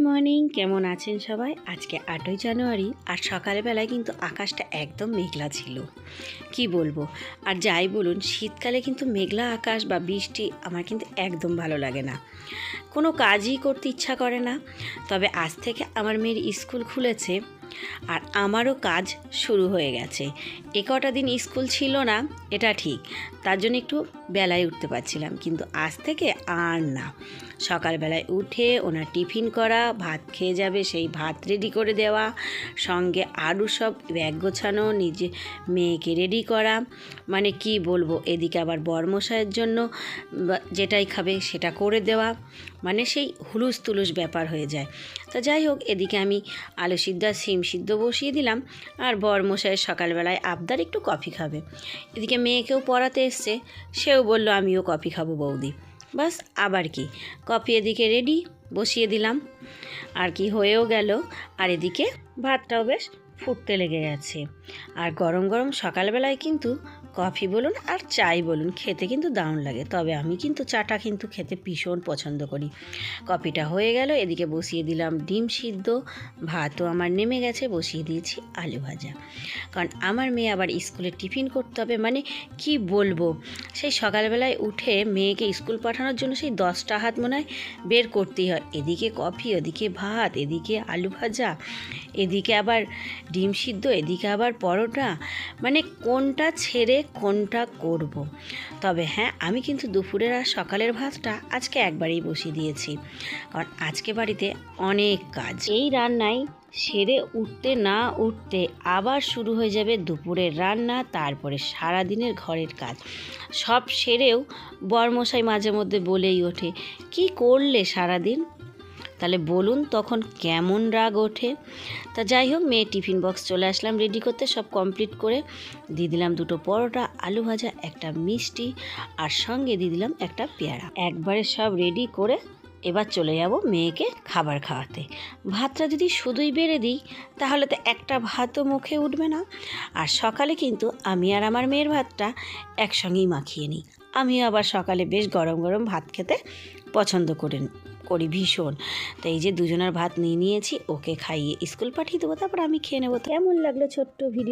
Morning, কেমন আছেন সবাই? আজকে 8ই জানুয়ারি আর সকালবেলায় কিন্তু আকাশটা একদম মেঘলা ছিল। কি বলবো, আর যাই বলুন শীতকালে কিন্তু মেঘলা আকাশ বা বৃষ্টি আমার কিন্তু একদম ভালো লাগে না, কোনো কাজই করতে ইচ্ছা করে না। তবে আজ থেকে আমার মেয়ের স্কুল খুলেছে আর আমারও কাজ শুরু হয়ে গেছে। কটা দিন স্কুল ছিল না, এটা ঠিক, তার জন্য একটু বেলায় উঠতে পারছিলাম, কিন্তু আজ থেকে আর না। সকালবেলায় উঠে ওনার টিফিন করা, ভাত খেয়ে যাবে সেই ভাত রেডি করে দেওয়া, সঙ্গে আরও সব ব্যাগ গোছানো, নিজে মেয়েকে রেডি করা, মানে কি বলবো, এদিকে আবার বরমশাইয়ের জন্য যেটাই খাবে সেটা করে দেওয়া, মানে সেই হুলুস তুলুস ব্যাপার হয়ে যায়। তো যাই হোক, এদিকে আমি আলু সিদ্ধ সিম সিদ্ধ বসিয়ে দিলাম, আর বরমশাইয়ের সকালবেলায় আবদার একটু কফি খাবে। এদিকে মেয়েকেও পড়াতে এসছে, সেও বলল আমিও কফি খাবো বৌদি। বাস, আবার কি, কফি এদিকে রেডি বসিয়ে দিলাম, আর কি হয়েও গেল। আর এদিকে ভাতটাও বেশ ফুটতে লেগে গেছে। আর গরম গরম সকালবেলায় কিন্তু কফি বলুন আর চাই বলুন খেতে কিন্তু দারুণ লাগে, তবে আমি কিন্তু চাটা কিন্তু খেতে ভীষণ পছন্দ করি। কফিটা হয়ে গেল, এদিকে বসিয়ে দিলাম ডিম সিদ্ধ, ভাতও আমার নেমে গেছে, বসিয়ে দিয়েছি আলু ভাজা। কারণ আমার মেয়ে আবার স্কুলে টিফিন করতে হবে, মানে কি বলবো, সেই সকালবেলায় উঠে মেয়েকে স্কুল পাঠানোর জন্য সেই 10টা হাত মনে হয় বের করতেই হয়। এদিকে কফি, ওদিকে ভাত, এদিকে আলু ভাজা, এদিকে আবার ডিম সিদ্ধ, এদিকে আবার পরোটা, মানে কোনটা ছেড়ে কোনটা করব। তবে হ্যাঁ, আমি কিন্তু দুপুরের আর সকালের ভাতটা আজকে একবারেই বসিয়ে দিয়েছি, কারণ আজকে বাড়িতে অনেক কাজ। এই রান্নায় সেরে উঠতে না উঠতে আবার শুরু হয়ে যাবে দুপুরের রান্না, তারপরে সারাদিনের ঘরের কাজ সব সেরেও বরমশাই মাঝে মধ্যে বলেই ওঠে, কি করলে সারাদিন? তাহলে বলুন তখন কেমন রাগ ওঠে। তা যাই হোক, মেয়ে টিফিন বক্স চলে আসলাম রেডি করতে, সব কমপ্লিট করে দিয়ে দিলাম 2টো পরোটা, আলু ভাজা, একটা মিষ্টি, আর সঙ্গে দিয়ে দিলাম একটা পেয়ারা। একবারে সব রেডি করে এবার চলে যাব মেয়েকে খাবার খাওয়াতে। ভাতটা যদি শুধুই বেড়ে দিই তাহলে তো একটা ভাতও মুখে উঠবে না। আর সকালে কিন্তু আমি আর আমার মেয়ের ভাতটা একসঙ্গেই মাখিয়ে নিই। আমিও আবার সকালে বেশ গরম গরম ভাত খেতে পছন্দ করি ভীষণ। তো এই যে দুজনের ভাত নিয়ে নিয়েছি, ওকে খাইয়ে স্কুল পাঠিয়ে দেবো, তারপর আমি খেয়ে নেবো। কেমন লাগলো ছোট্ট ভিডিও?